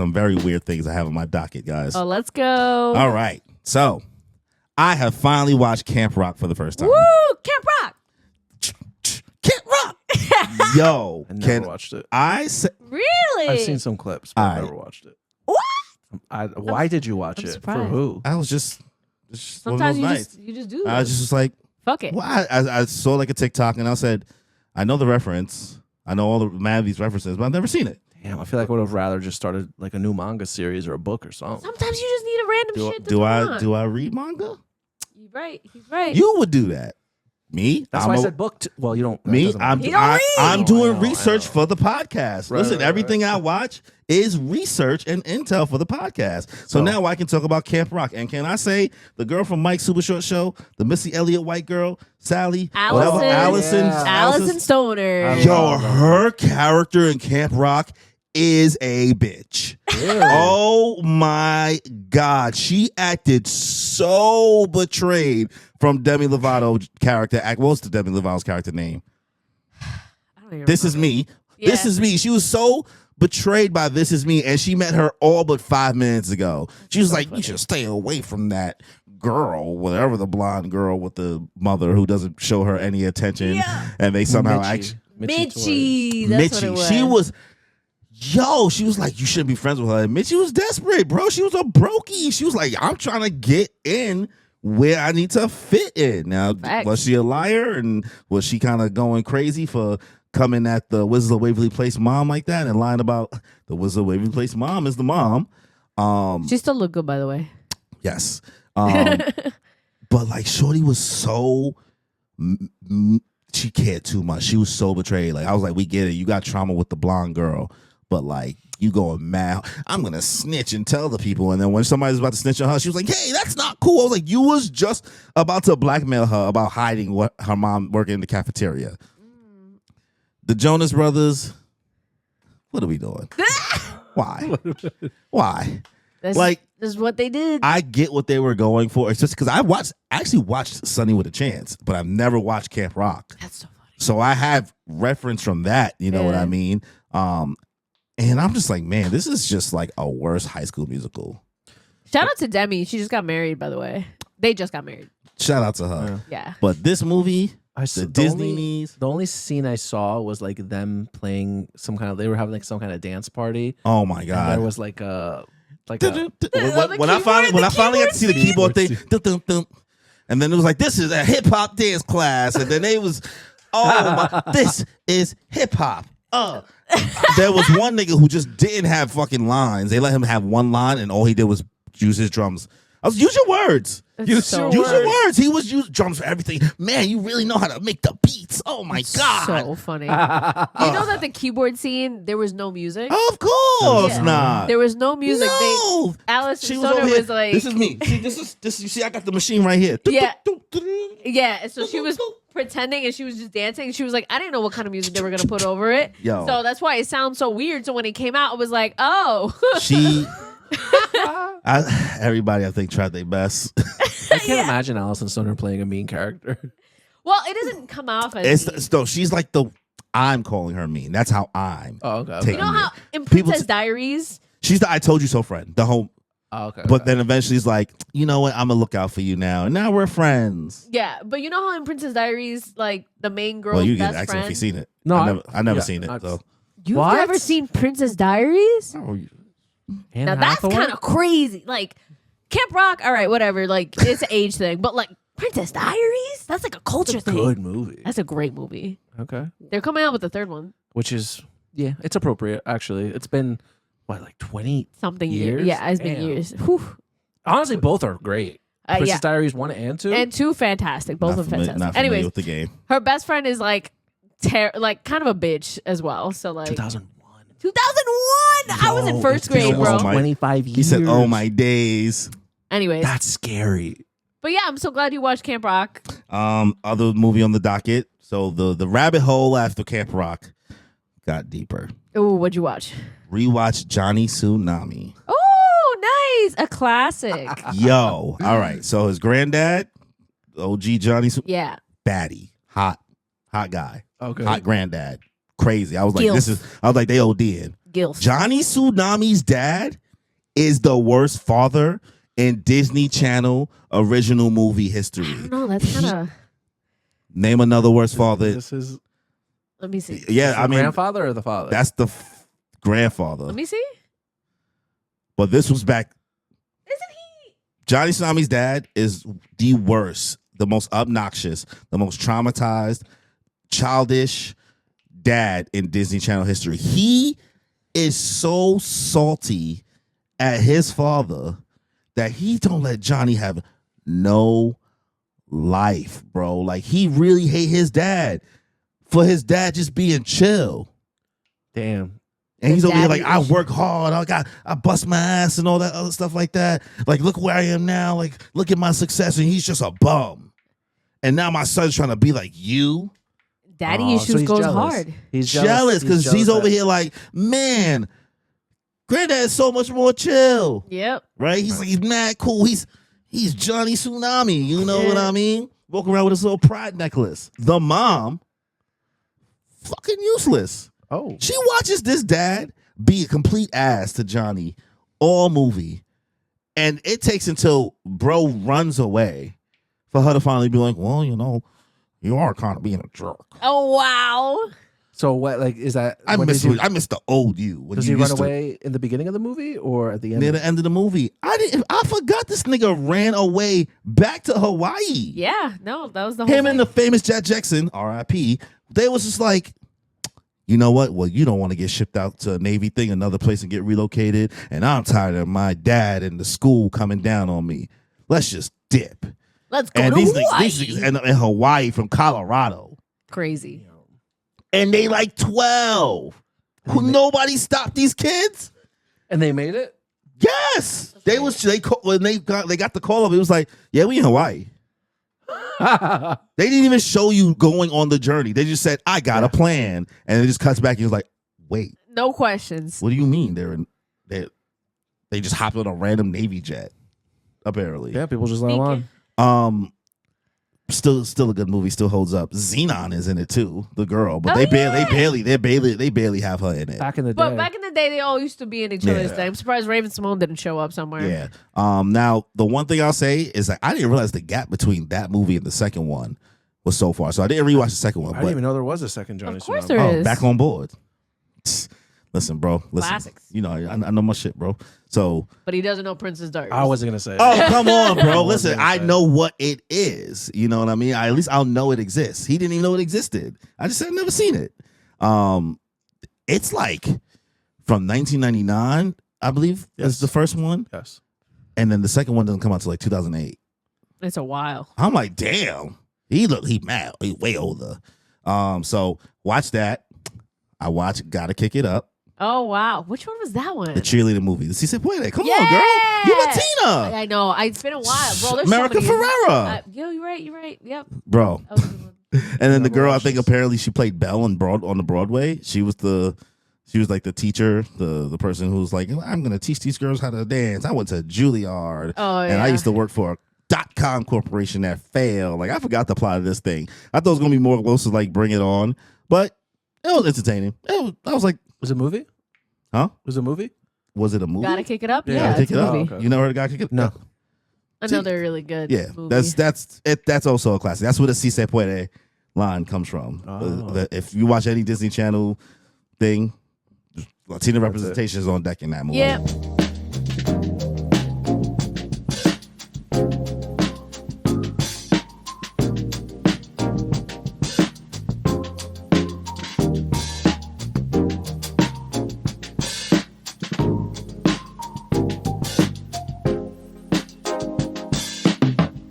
some very weird things I have on my docket, guys. Oh, let's go. All right. So, I have finally watched Camp Rock for the first time. Woo! Camp Rock. Camp Rock! Yo. I never watched it. Really? I've seen some clips, but I've never watched it. What? Why did you watch it? surprised. For who? I was just Sometimes one of those nights. you just do. I was just like, fuck it. well, I saw like a TikTok and I said, I know the reference. I know all the these references, but I've never seen it. Damn, I feel like I would have rather just started like a new manga series or a book or something. Sometimes you just need a random shit. Do I read manga? You're right. He's right. You would do that. Me? That's why I said book. Well, you don't. Me? I'm doing research for the podcast. Right, Listen, right, everything I watch is research and intel for the podcast. So now I can talk about Camp Rock. And can I say the girl from Mike's Super Short Show, the Missy Elliott white girl, Sally, Allison Stoner. Yo, her character in Camp Rock is a bitch. Really? Oh my God. She acted so betrayed from Demi Lovato character. What's the Demi Lovato's character name? This Is Me. Yeah. This Is Me. She was so betrayed by This Is Me, and she met her all but 5 minutes ago. She was like, you should stay away from that girl, whatever, the blonde girl with the mother who doesn't show her any attention. Yeah. And they somehow Mitchie. That's what it was. She was... Yo, she was like, you shouldn't be friends with her. And Mitchie was desperate, bro. She was a brokey. She was like, I'm trying to get in where I need to fit in. Now, was she a liar? And was she kind of going crazy for coming at the Wizards of Waverly Place mom like that and lying about the Wizards of Waverly Place mom is the mom? She still looked good, by the way. Yes. But like, shorty was so... she cared too much. She was so betrayed. Like, I was like, we get it. You got trauma with the blonde girl. But like, you going mad. I'm going to snitch and tell the people. And then when somebody's about to snitch on her, she was like, hey, that's not cool. I was like, you was just about to blackmail her about hiding what her mom working in the cafeteria. The Jonas Brothers, what are we doing? Why? Why? This is what they did. I get what they were going for. It's just because I actually watched Sunny with a Chance, but I've never watched Camp Rock. That's so funny. So I have reference from that. You know what I mean? And I'm just like, man, this is just like a worse High School Musical. Shout out to Demi. She just got married, by the way. They just got married. Shout out to her. Yeah. But this movie, the only scene I saw was like them playing they were having like some kind of dance party. Oh my God. And there was like a when I finally got to see the keyboard thing, and then it was like, this is a hip hop dance class, and then it was, this is hip hop. There was one nigga who just didn't have fucking lines. They let him have one line, and all he did was use his drums. I was use your words. Use your words. He was using drums for everything. Man, you really know how to make the beats. Oh my God. So funny. You know that the keyboard scene, there was no music? Of course not. There was no music. No. Allison Stoner was like, this is me. See, this you see, I got the machine right here. Yeah. Yeah. So she was pretending and she was just dancing. And she was like, I didn't know what kind of music they were going to put over it. Yo. So that's why it sounds so weird. So when it came out, it was like, oh. Everybody, I think, tried their best. I can't imagine Allison Stoner playing a mean character. Well, it doesn't come off as she's like I'm calling her mean. That's how I'm. Oh, okay. You know how in Princess Diaries, she's the I told you so friend. The whole. Oh, okay. But then eventually he's like, you know what? I'm gonna look out for you now. And now we're friends. Yeah, but you know how in Princess Diaries, like the main girl's you best can ask friend. him if he's seen it. No, I never seen it. So. You've never seen Princess Diaries? Oh, now that's kind of crazy. Like Camp Rock, all right, whatever. Like it's an age thing, but like Princess Diaries, that's like a culture thing. Good movie. That's a great movie. Okay. They're coming out with the third one, which is it's appropriate actually. It's been like 20 something years. Yeah, it's been years. Whew. Honestly, both are great. Princess Diaries 1 and 2. And 2 fantastic. Both of them fantastic. Not Anyways, with the game. Her best friend is like like kind of a bitch as well. So like 2001. I was in first grade, bro. 25 years. He said, "Oh my days." Anyways, that's scary. But yeah, I'm so glad you watched Camp Rock. Other movie on the docket. So the rabbit hole after Camp Rock got deeper. Oh, what'd you watch? Rewatch Johnny Tsunami. Oh, nice, a classic. Yo, all right. So his granddad, OG Johnny, baddie, hot guy. Okay, hot granddad. Crazy. I was like, they OD'ing. Gilf. Johnny Tsunami's dad is the worst father in Disney Channel original movie history. I don't know. That's kind of. Name another worst father. This is. Let me see. Yeah, I mean, grandfather or the father? that's the grandfather. Let me see. But this was back. Isn't he? Johnny Tsunami's dad is the worst, the most obnoxious, the most traumatized, childish dad in Disney Channel history. He is so salty at his father that he don't let Johnny have no life, bro. Like, he really hate his dad for his dad just being chill. Damn. And he's over here like, daddy I issue. work hard. I bust my ass and all that other stuff like that. Like, look where I am now. Like, look at my success. And he's just a bum. And now my son's trying to be like you. Daddy Oh, so issues he's goes jealous. hard. He's Jealous because he's over that- here like, man, Granddad is so much more chill. Yep. Right? He's like, he's mad cool. He's Johnny Tsunami. You know what Yeah. I mean? Walking around with his little pride necklace. The mom, fucking useless. Oh. She watches this dad be a complete ass to Johnny all movie. And it takes until bro runs away for her to finally be like, well, you know, you are kind of being a jerk. Oh wow. So what? Like, is that? I when miss did you- the old you. When Does you he run used to- away in the beginning of the movie or at the end? near the end of the movie? I forgot this nigga ran away back to Hawaii. Yeah. No, that was the whole Him thing. and the famous Jet Jackson, R.I.P. They was just like, you know what? Well, you don't want to get shipped out to a Navy thing, another place, and get relocated. And I'm tired of my dad and the school coming down on me. Let's just dip. Let's go And to these Hawaii. niggas in Hawaii from Colorado. Crazy. And they like 12. Nobody stopped these kids? And they made it. Yes. When they got the call up, it was like, yeah, we in Hawaii. They didn't even show you going on the journey. They just said, I got a plan. And it just cuts back and was like, wait, No questions. what do you mean? They just hopped on a random Navy jet, apparently. Yeah, people just let him on. Still a good movie, still holds up. Xenon is in it too, the girl. But Oh, they yeah. barely have her in it. Back in the day. But back in the day, they all used to be in each other's Yeah. thing. I'm surprised Raven Simone didn't show up somewhere. Yeah. Now the one thing I'll say is that I didn't realize the gap between that movie and the second one was so far. So I didn't rewatch the second one. I didn't even know there was a second Johnny Of course Tsunami. there is. Back on board. Listen, bro. Listen. Classics. You know, I know my shit, bro. So, But he doesn't know Princess Diaries. I wasn't gonna say. oh, come on, bro. I wasn't Listen, gonna I say. know what it is. You know what I mean? At least I'll know it exists. He didn't even know it existed. I just said I've never seen it. It's like from 1999, I believe, Yes. is the first one. Yes. And then the second one doesn't come out till like 2008. It's a while. I'm like, damn. He mad. He way older. So watch that. I watch Gotta Kick It Up. Oh wow. Which one was that one? The cheerleading movie. The C Puede. Come Yeah. on, girl. You Latina. I know. It's been a while, bro. There's America so many. Ferrera. Yo, you're right. You're right. Yep. Bro. That was a good one. And then the Never girl, I watched think this. apparently she played Belle on the Broadway. She was like the teacher, the person who's like, I'm gonna teach these girls how to dance. I went to Juilliard. Oh And I yeah. used to work for a .com corporation that failed. Like, I forgot the plot of this thing. I thought it was gonna be more close to like Bring It On, but it was entertaining. I was like, Was it a movie? huh? Was it a movie? Was it a movie? Gotta kick it up. Yeah, Yeah, Gotta it's Kick a It Up. movie. Okay. You never heard of Gotta Kick It Up? No. Another really good. Yeah, movie. that's also a classic. That's where the Si Se Puede line comes from. Oh. If you watch any Disney Channel thing, Latina representation is on deck in that movie. Yeah.